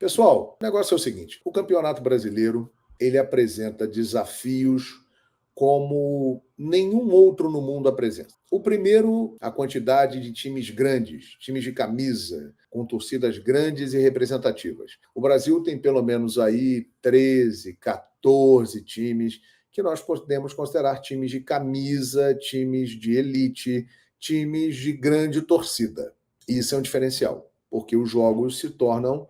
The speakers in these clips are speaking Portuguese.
Pessoal, o negócio é o seguinte: o Campeonato Brasileiro ele apresenta desafios como nenhum outro no mundo apresenta. O primeiro, a quantidade de times grandes, times de camisa, com torcidas grandes e representativas. O Brasil tem pelo menos aí 13, 14 times que nós podemos considerar times de camisa, times de elite, times de grande torcida. Isso é um diferencial, porque os jogos se tornam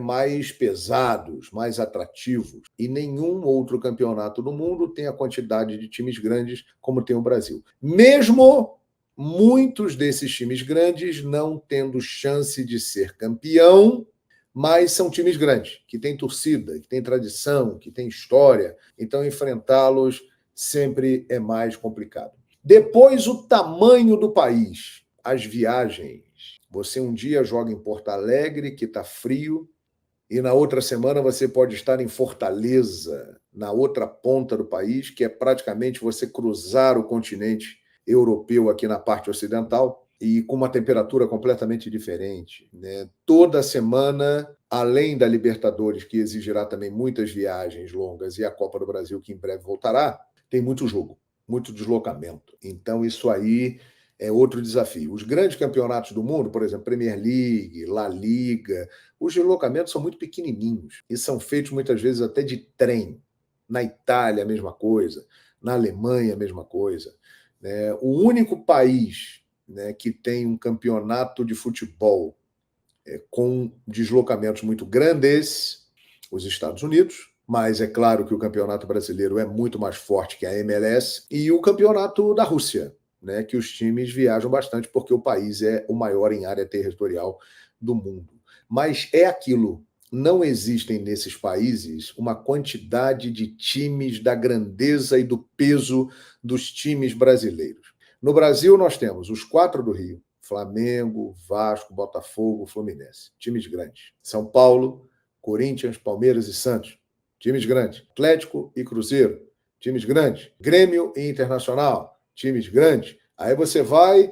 mais pesados, mais atrativos. E nenhum outro campeonato do mundo tem a quantidade de times grandes como tem o Brasil. Mesmo muitos desses times grandes não tendo chance de ser campeão, mas são times grandes, que têm torcida, que têm tradição, que têm história. Então, enfrentá-los sempre é mais complicado. Depois, o tamanho do país, as viagens. Você um dia joga em Porto Alegre, que está frio, e na outra semana você pode estar em Fortaleza, na outra ponta do país, que é praticamente você cruzar o continente europeu aqui na parte ocidental, e com uma temperatura completamente diferente, né? Toda semana, além da Libertadores, que exigirá também muitas viagens longas, e a Copa do Brasil, que em breve voltará, tem muito jogo, muito deslocamento. Então, isso aí é outro desafio. Os grandes campeonatos do mundo, por exemplo, Premier League, La Liga, os deslocamentos são muito pequenininhos e são feitos muitas vezes até de trem. Na Itália, a mesma coisa. Na Alemanha, a mesma coisa. O único país, né, que tem um campeonato de futebol com deslocamentos muito grandes, os Estados Unidos, mas é claro que o campeonato brasileiro é muito mais forte que a MLS, e o campeonato da Rússia, né, que os times viajam bastante porque o país é o maior em área territorial do mundo. Mas é aquilo, não existem nesses países uma quantidade de times da grandeza e do peso dos times brasileiros. No Brasil, nós temos os 4 do Rio: Flamengo, Vasco, Botafogo, Fluminense. Times grandes. São Paulo, Corinthians, Palmeiras e Santos. Times grandes. Atlético e Cruzeiro. Times grandes. Grêmio e Internacional. Times grandes. Aí você vai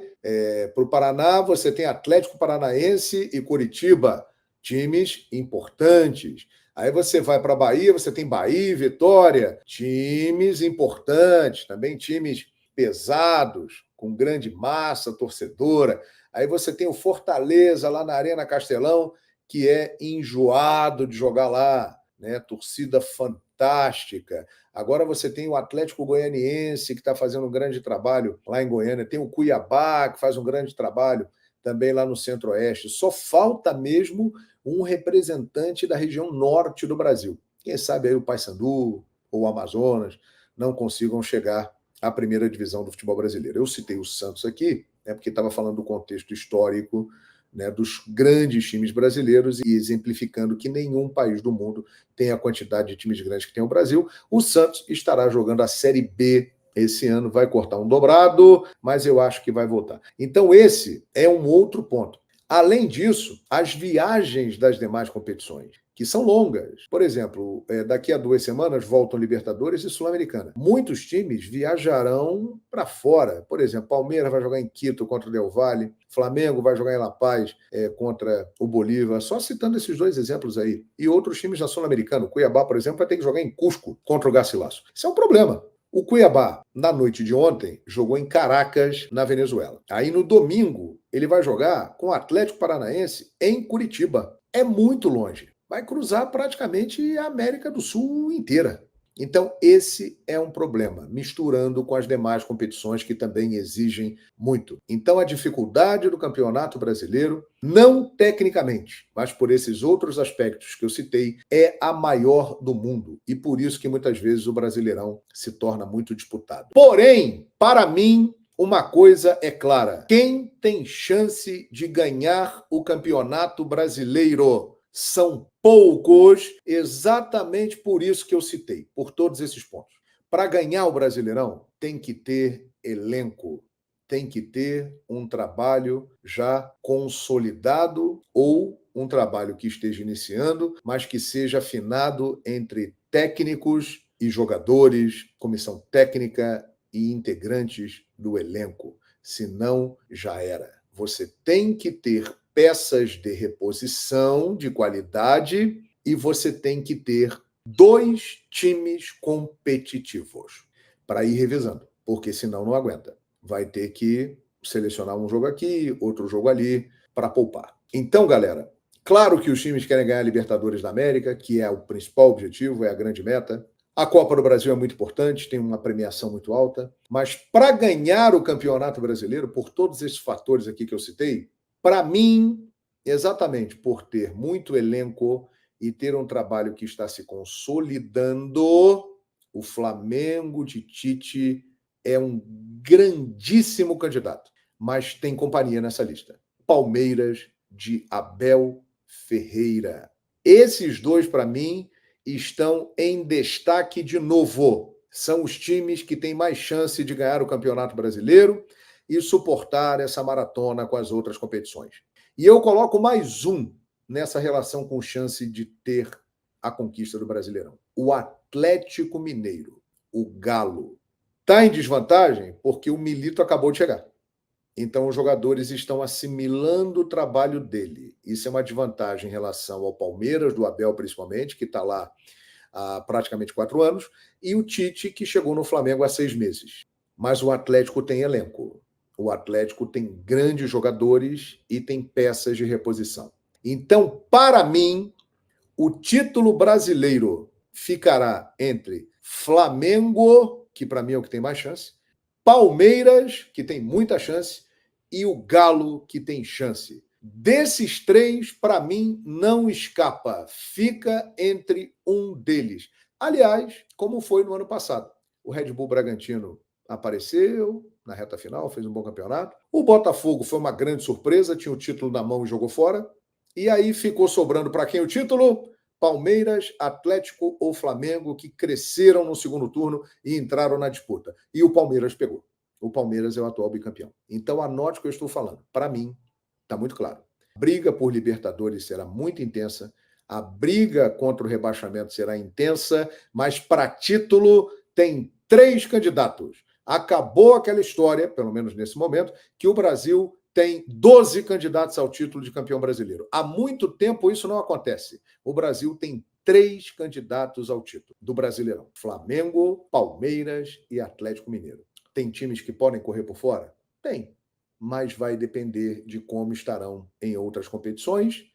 para o Paraná, você tem Atlético Paranaense e Curitiba. Times importantes. Aí você vai para a Bahia, você tem Bahia e Vitória. Times importantes. Também times pesados, com grande massa torcedora. Aí você tem o Fortaleza lá na Arena Castelão, que é enjoado de jogar lá, né? Torcida fantástica. Agora você tem o Atlético Goianiense, que está fazendo um grande trabalho lá em Goiânia. Tem o Cuiabá, que faz um grande trabalho também lá no Centro-Oeste. Só falta mesmo um representante da região norte do Brasil. Quem sabe aí o Paysandu ou o Amazonas não consigam chegar à primeira divisão do futebol brasileiro. Eu citei o Santos aqui, né, porque estava falando do contexto histórico, né, dos grandes times brasileiros e exemplificando que nenhum país do mundo tem a quantidade de times grandes que tem o Brasil. O Santos estará jogando a Série B esse ano, vai cortar um dobrado, mas eu acho que vai voltar. Então esse é um outro ponto. Além disso, as viagens das demais competições, que são longas. Por exemplo, daqui a 2 semanas voltam Libertadores e Sul-Americana. Muitos times viajarão para fora. Por exemplo, Palmeiras vai jogar em Quito contra o Del Valle, Flamengo vai jogar em La Paz contra o Bolívar, só citando esses 2 exemplos aí. E outros times da Sul-Americana. O Cuiabá, por exemplo, vai ter que jogar em Cusco contra o Garcilaso. Isso é um problema. O Cuiabá, na noite de ontem, jogou em Caracas, na Venezuela. Aí no domingo, ele vai jogar com o Atlético Paranaense em Curitiba. É muito longe. Vai cruzar praticamente a América do Sul inteira. Então, esse é um problema, misturando com as demais competições que também exigem muito. Então, a dificuldade do Campeonato Brasileiro, não tecnicamente, mas por esses outros aspectos que eu citei, é a maior do mundo. E por isso que muitas vezes o Brasileirão se torna muito disputado. Porém, para mim, uma coisa é clara: quem tem chance de ganhar o Campeonato Brasileiro são poucos, exatamente por isso que eu citei, por todos esses pontos. Para ganhar o Brasileirão, tem que ter elenco, tem que ter um trabalho já consolidado ou um trabalho que esteja iniciando, mas que seja afinado entre técnicos e jogadores, comissão técnica e integrantes do elenco. Senão, já era. Você tem que ter peças de reposição de qualidade e você tem que ter 2 times competitivos para ir revezando, porque senão não aguenta. Vai ter que selecionar um jogo aqui, outro jogo ali, para poupar. Então, galera, claro que os times querem ganhar a Libertadores da América, que é o principal objetivo, é a grande meta. A Copa do Brasil é muito importante, tem uma premiação muito alta, mas para ganhar o Campeonato Brasileiro, por todos esses fatores aqui que eu citei, para mim, exatamente por ter muito elenco e ter um trabalho que está se consolidando, o Flamengo de Tite é um grandíssimo candidato, mas tem companhia nessa lista. Palmeiras de Abel Ferreira. Esses 2, para mim, estão em destaque de novo. São os times que têm mais chance de ganhar o Campeonato Brasileiro e suportar essa maratona com as outras competições. E eu coloco mais um nessa relação com chance de ter a conquista do Brasileirão. O Atlético Mineiro, o Galo. Está em desvantagem porque o Milito acabou de chegar. Então, os jogadores estão assimilando o trabalho dele. Isso é uma desvantagem em relação ao Palmeiras, do Abel principalmente, que está lá há praticamente 4 anos, e o Tite, que chegou no Flamengo há 6 meses. Mas o Atlético tem elenco. O Atlético tem grandes jogadores e tem peças de reposição. Então, para mim, o título brasileiro ficará entre Flamengo, que para mim é o que tem mais chance, Palmeiras, que tem muita chance, e o Galo, que tem chance. Desses 3, para mim, não escapa. Fica entre um deles. Aliás, como foi no ano passado. O Red Bull Bragantino apareceu na reta final, fez um bom campeonato. O Botafogo foi uma grande surpresa, tinha o título na mão e jogou fora. E aí ficou sobrando para quem o título? Palmeiras, Atlético ou Flamengo, que cresceram no segundo turno e entraram na disputa. E o Palmeiras pegou. O Palmeiras é o atual bicampeão. Então, anote o que eu estou falando. Para mim, está muito claro. A briga por Libertadores será muito intensa, a briga contra o rebaixamento será intensa, mas para título tem 3 candidatos. Acabou aquela história, pelo menos nesse momento, que o Brasil tem 12 candidatos ao título de campeão brasileiro. Há muito tempo isso não acontece. O Brasil tem 3 candidatos ao título do Brasileirão: Flamengo, Palmeiras e Atlético Mineiro. Tem times que podem correr por fora? Tem, mas vai depender de como estarão em outras competições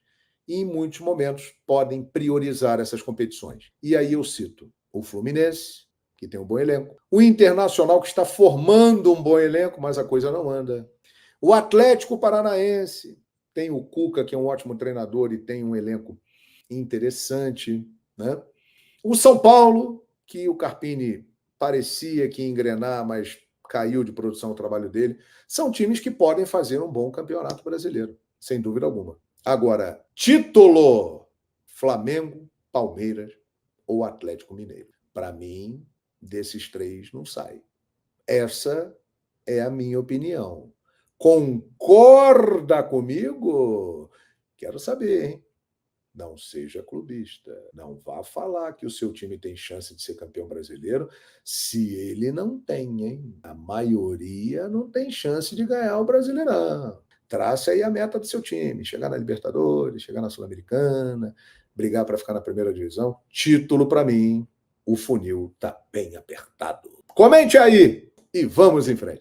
e, em muitos momentos, podem priorizar essas competições. E aí eu cito o Fluminense, que tem um bom elenco, o Internacional, que está formando um bom elenco, mas a coisa não anda, o Atlético Paranaense, tem o Cuca, que é um ótimo treinador e tem um elenco interessante, né? O São Paulo, que o Carpini parecia que ia engrenar, mas caiu de produção o trabalho dele. São times que podem fazer um bom campeonato brasileiro, sem dúvida alguma. Agora, título: Flamengo, Palmeiras ou Atlético Mineiro. Para mim, desses 3 não sai. Essa é a minha opinião. Concorda comigo? Quero saber, hein? Não seja clubista. Não vá falar que o seu time tem chance de ser campeão brasileiro se ele não tem, hein? A maioria não tem chance de ganhar o Brasileirão. Trace aí a meta do seu time: chegar na Libertadores, chegar na Sul-Americana, brigar para ficar na primeira divisão. Título, para mim, o funil está bem apertado. Comente aí e vamos em frente.